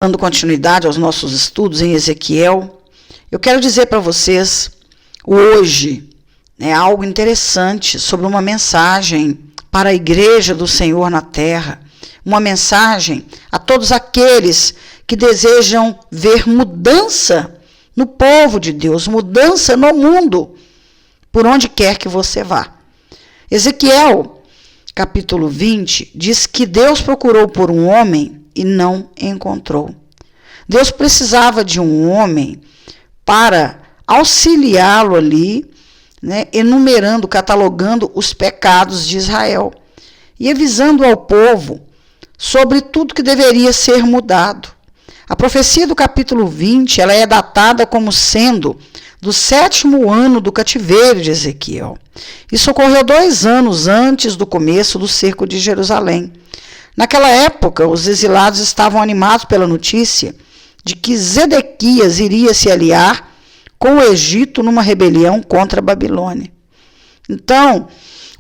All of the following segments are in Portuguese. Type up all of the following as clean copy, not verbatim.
Dando continuidade aos nossos estudos em Ezequiel, eu quero dizer para vocês hoje algo interessante sobre uma mensagem para a igreja do Senhor na terra, uma mensagem a todos aqueles que desejam ver mudança no povo de Deus, mudança no mundo, por onde quer que você vá. Ezequiel, capítulo 20, diz que Deus procurou por um homem e não encontrou. Deus precisava de um homem para auxiliá-lo ali, enumerando, catalogando os pecados de Israel e avisando ao povo sobre tudo que deveria ser mudado. A profecia do capítulo 20, ela é datada como sendo do 7º ano do cativeiro de Ezequiel. Isso ocorreu 2 anos antes do começo do cerco de Jerusalém. Naquela época, os exilados estavam animados pela notícia de que Zedequias iria se aliar com o Egito numa rebelião contra a Babilônia. Então,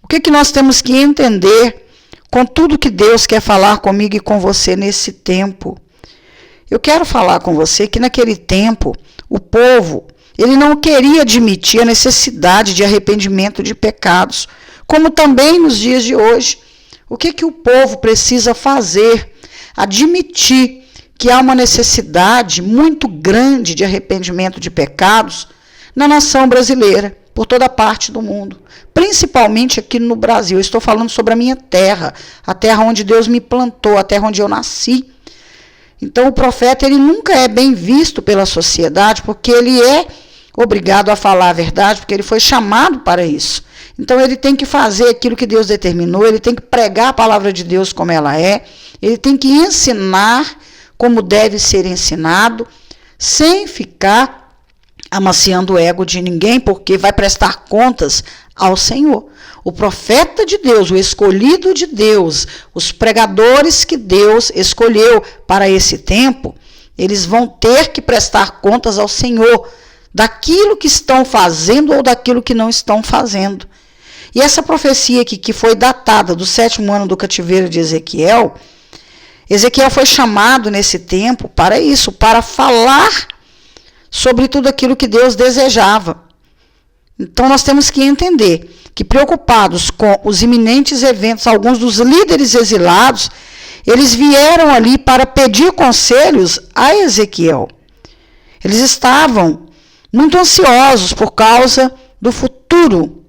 o que nós temos que entender com tudo que Deus quer falar comigo e com você nesse tempo? Eu quero falar com você que naquele tempo, o povo, ele não queria admitir a necessidade de arrependimento de pecados, como também nos dias de hoje. O que o povo precisa fazer? Admitir que há uma necessidade muito grande de arrependimento de pecados na nação brasileira, por toda parte do mundo, principalmente aqui no Brasil. Eu estou falando sobre a minha terra, a terra onde Deus me plantou, a terra onde eu nasci. Então o profeta, ele nunca é bem visto pela sociedade, porque ele é obrigado a falar a verdade, porque ele foi chamado para isso. Então ele tem que fazer aquilo que Deus determinou, ele tem que pregar a palavra de Deus como ela é, ele tem que ensinar como deve ser ensinado, sem ficar amaciando o ego de ninguém, porque vai prestar contas ao Senhor. O profeta de Deus, o escolhido de Deus, os pregadores que Deus escolheu para esse tempo, eles vão ter que prestar contas ao Senhor daquilo que estão fazendo ou daquilo que não estão fazendo. E essa profecia aqui, que foi datada do 7º ano do cativeiro de Ezequiel, Ezequiel foi chamado nesse tempo para isso, para falar sobre tudo aquilo que Deus desejava. Então nós temos que entender que, preocupados com os iminentes eventos, alguns dos líderes exilados, eles vieram ali para pedir conselhos a Ezequiel. Eles estavam muito ansiosos por causa do futuro,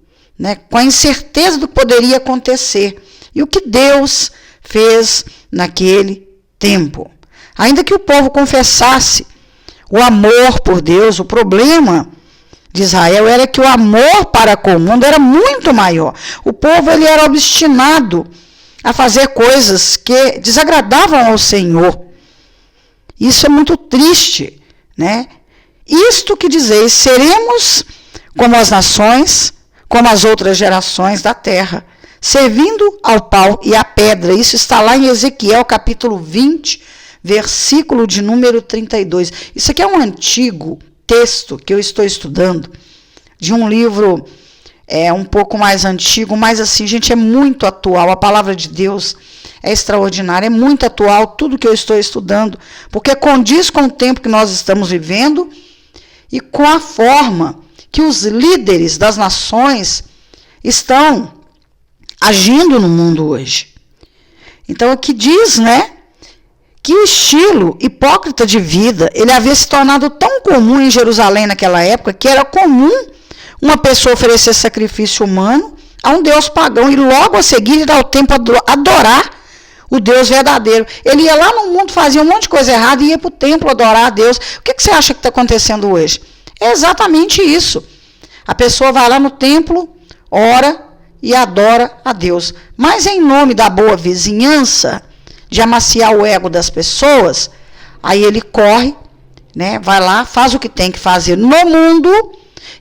com a incerteza do que poderia acontecer. E o que Deus fez naquele tempo. Ainda que o povo confessasse o amor por Deus, o problema de Israel era que o amor para com o mundo era muito maior. O povo, ele era obstinado a fazer coisas que desagradavam ao Senhor. Isso é muito triste, Isto que dizeis, seremos como as nações, como as outras gerações da terra, servindo ao pau e à pedra. Isso está lá em Ezequiel, capítulo 20, versículo de número 32. Isso aqui é um antigo texto que eu estou estudando, de um livro um pouco mais antigo, mas assim, gente, é muito atual. A palavra de Deus é extraordinária, é muito atual tudo que eu estou estudando, porque condiz com o tempo que nós estamos vivendo e com a forma que os líderes das nações estão agindo no mundo hoje. Então aqui diz, que o estilo hipócrita de vida, ele havia se tornado tão comum em Jerusalém naquela época, que era comum uma pessoa oferecer sacrifício humano a um Deus pagão e logo a seguir ir ao templo adorar o Deus verdadeiro. Ele ia lá no mundo, fazia um monte de coisa errada e ia para o templo adorar a Deus. O que você acha que está acontecendo hoje? É exatamente isso. A pessoa vai lá no templo, ora e adora a Deus. Mas em nome da boa vizinhança, de amaciar o ego das pessoas, aí ele corre, vai lá, faz o que tem que fazer no mundo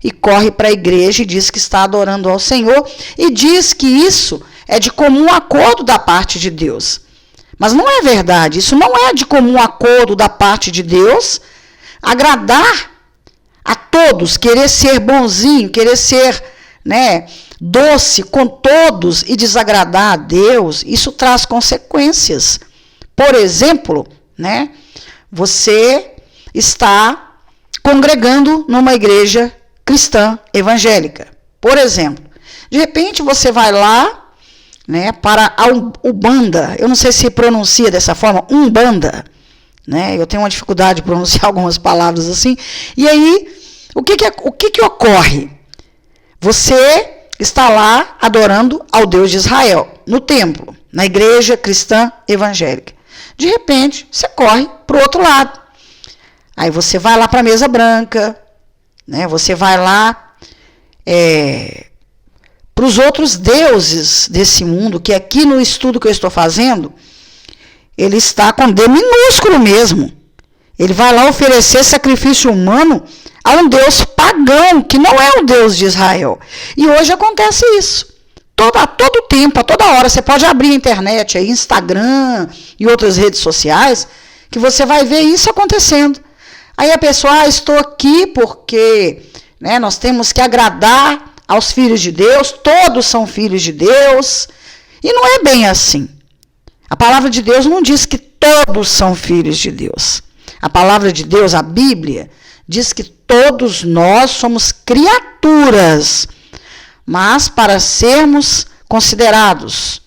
e corre para a igreja e diz que está adorando ao Senhor e diz que isso é de comum acordo da parte de Deus. Mas não é verdade, isso não é de comum acordo da parte de Deus agradar a todos, querer ser bonzinho, querer ser, doce com todos e desagradar a Deus. Isso traz consequências. Por exemplo, você está congregando numa igreja cristã evangélica. Por exemplo, de repente você vai lá, né, para a Umbanda. Eu não sei se pronuncia dessa forma, Umbanda, né? Eu tenho uma dificuldade de pronunciar algumas palavras assim. E aí, o que ocorre? Você está lá adorando ao Deus de Israel, no templo, na igreja cristã evangélica. De repente, você corre para o outro lado. Aí você vai lá para a mesa branca, né? Você vai lá para os outros deuses desse mundo, que aqui no estudo que eu estou fazendo, ele está com D minúsculo mesmo. Ele vai lá oferecer sacrifício humano a um Deus pagão, que não é o Deus de Israel. E hoje acontece isso. A todo tempo, a toda hora, você pode abrir a internet, aí, Instagram e outras redes sociais, que você vai ver isso acontecendo. Aí a pessoa, estou aqui porque, né, nós temos que agradar aos filhos de Deus, todos são filhos de Deus, e não é bem assim. A palavra de Deus não diz que todos são filhos de Deus. A palavra de Deus, a Bíblia, diz que todos nós somos criaturas, mas para sermos considerados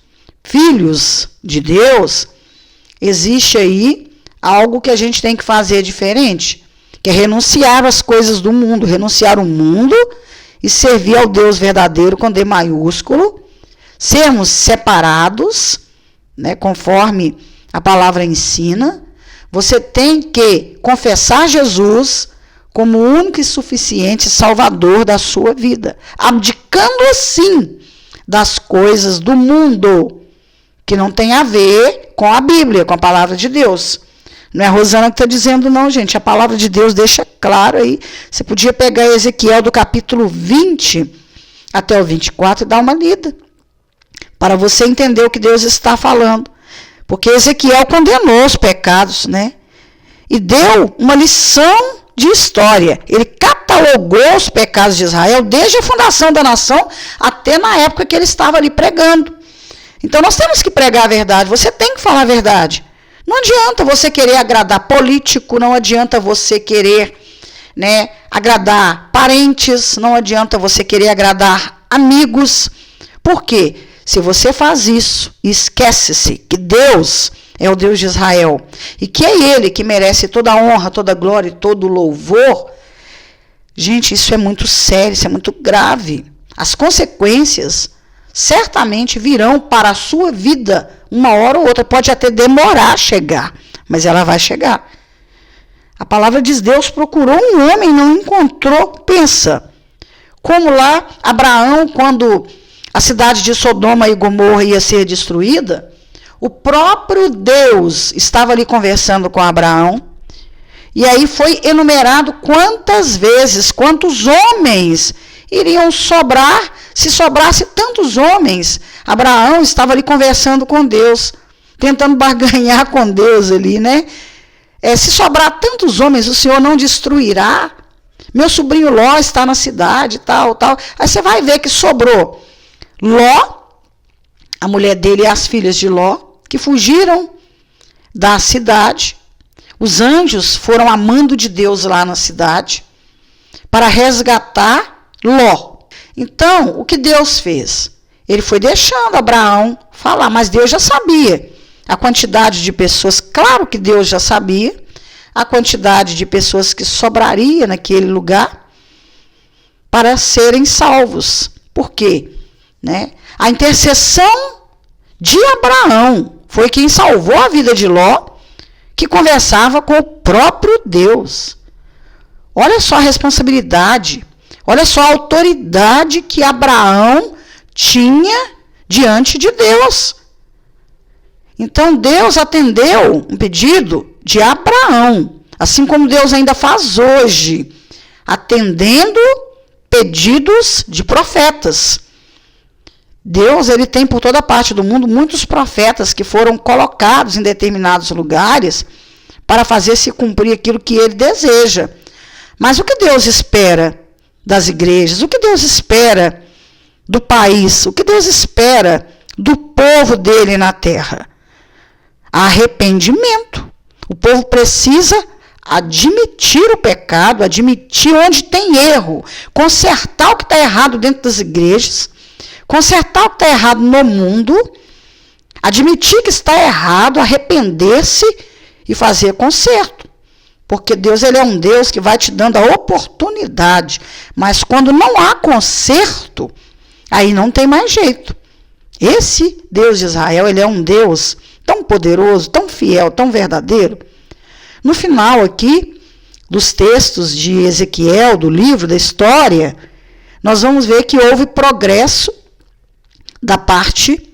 filhos de Deus, existe aí algo que a gente tem que fazer diferente, que é renunciar às coisas do mundo, renunciar ao mundo e servir ao Deus verdadeiro com D maiúsculo, sermos separados, né, conforme a palavra ensina. Você tem que confessar Jesus como o único e suficiente Salvador da sua vida, abdicando assim das coisas do mundo, que não tem a ver com a Bíblia, com a palavra de Deus. Não é a Rosana que está dizendo, não, gente. A palavra de Deus deixa claro aí. Você podia pegar Ezequiel do capítulo 20 até o 24 e dar uma lida, para você entender o que Deus está falando. Porque Ezequiel condenou os pecados, né? E deu uma lição de história. Ele catalogou os pecados de Israel desde a fundação da nação até na época que ele estava ali pregando. Então nós temos que pregar a verdade. Você tem que falar a verdade. Não adianta você querer agradar político, não adianta você querer, né, agradar parentes, não adianta você querer agradar amigos. Por quê? Se você faz isso, esquece-se que Deus é o Deus de Israel e que é Ele que merece toda a honra, toda a glória e todo o louvor. Gente, isso é muito sério, isso é muito grave. As consequências certamente virão para a sua vida uma hora ou outra. Pode até demorar a chegar, mas ela vai chegar. A palavra diz, Deus procurou um homem e não encontrou. Pensa, como lá Abraão, quando a cidade de Sodoma e Gomorra ia ser destruída, o próprio Deus estava ali conversando com Abraão, e aí foi enumerado quantas vezes, quantos homens iriam sobrar. Se sobrasse tantos homens, Abraão estava ali conversando com Deus, tentando barganhar com Deus ali, né? Se sobrar tantos homens, o Senhor não destruirá? Meu sobrinho Ló está na cidade, tal, tal. Aí você vai ver que sobrou Ló, a mulher dele e as filhas de Ló, que fugiram da cidade. Os anjos foram a mando de Deus lá na cidade para resgatar Ló. Então, o que Deus fez? Ele foi deixando Abraão falar, mas Deus já sabia a quantidade de pessoas, claro que Deus já sabia a quantidade de pessoas que sobraria naquele lugar para serem salvos. Por quê? Né? A intercessão de Abraão foi quem salvou a vida de Ló, que conversava com o próprio Deus. Olha só a responsabilidade, olha só a autoridade que Abraão tinha diante de Deus. Então Deus atendeu um pedido de Abraão, assim como Deus ainda faz hoje, atendendo pedidos de profetas. Deus, ele tem por toda parte do mundo muitos profetas que foram colocados em determinados lugares para fazer se cumprir aquilo que ele deseja. Mas o que Deus espera das igrejas? O que Deus espera do país? O que Deus espera do povo dele na terra? Arrependimento. O povo precisa admitir o pecado, admitir onde tem erro, consertar o que está errado dentro das igrejas, consertar o que está errado no mundo, admitir que está errado, arrepender-se e fazer conserto. Porque Deus, ele é um Deus que vai te dando a oportunidade, mas quando não há conserto, aí não tem mais jeito. Esse Deus de Israel, ele é um Deus tão poderoso, tão fiel, tão verdadeiro. No final aqui, dos textos de Ezequiel, do livro, da história, nós vamos ver que houve progresso da parte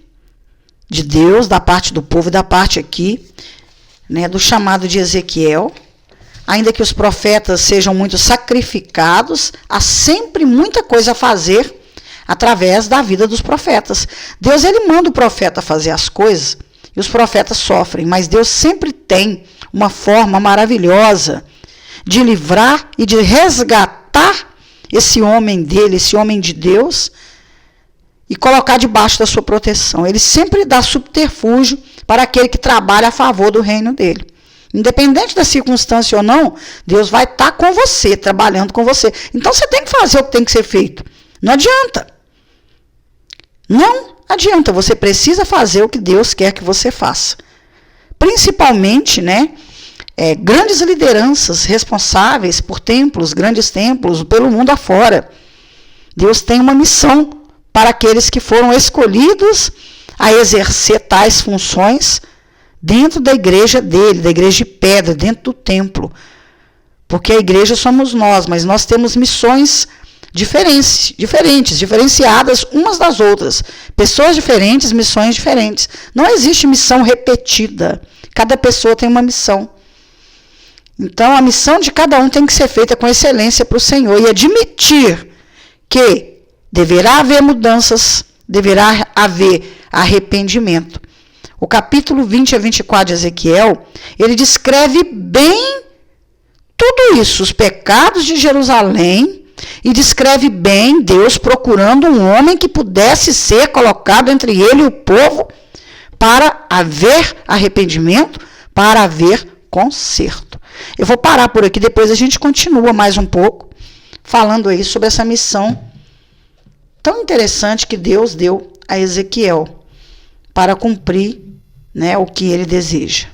de Deus, da parte do povo, da parte aqui, né, do chamado de Ezequiel. Ainda que os profetas sejam muito sacrificados, há sempre muita coisa a fazer através da vida dos profetas. Deus, ele manda o profeta fazer as coisas e os profetas sofrem, mas Deus sempre tem uma forma maravilhosa de livrar e de resgatar esse homem dele, esse homem de Deus, e colocar debaixo da sua proteção. Ele sempre dá subterfúgio para aquele que trabalha a favor do reino dele. Independente da circunstância ou não, Deus vai estar com você, trabalhando com você. Então você tem que fazer o que tem que ser feito. Não adianta. Não adianta. Você precisa fazer o que Deus quer que você faça. Principalmente, né, grandes lideranças responsáveis por templos, grandes templos, pelo mundo afora. Deus tem uma missão para aqueles que foram escolhidos a exercer tais funções dentro da igreja dele, da igreja de pedra, dentro do templo. Porque a igreja somos nós, mas nós temos missões diferenciadas umas das outras. Pessoas diferentes, missões diferentes. Não existe missão repetida. Cada pessoa tem uma missão. Então, a missão de cada um tem que ser feita com excelência para o Senhor e admitir que deverá haver mudanças, deverá haver arrependimento. O capítulo 20 a 24 de Ezequiel, ele descreve bem tudo isso, os pecados de Jerusalém, e descreve bem Deus procurando um homem que pudesse ser colocado entre ele e o povo para haver arrependimento, para haver conserto. Eu vou parar por aqui, depois a gente continua mais um pouco, falando aí sobre essa missão tão interessante que Deus deu a Ezequiel para cumprir, né, o que ele deseja.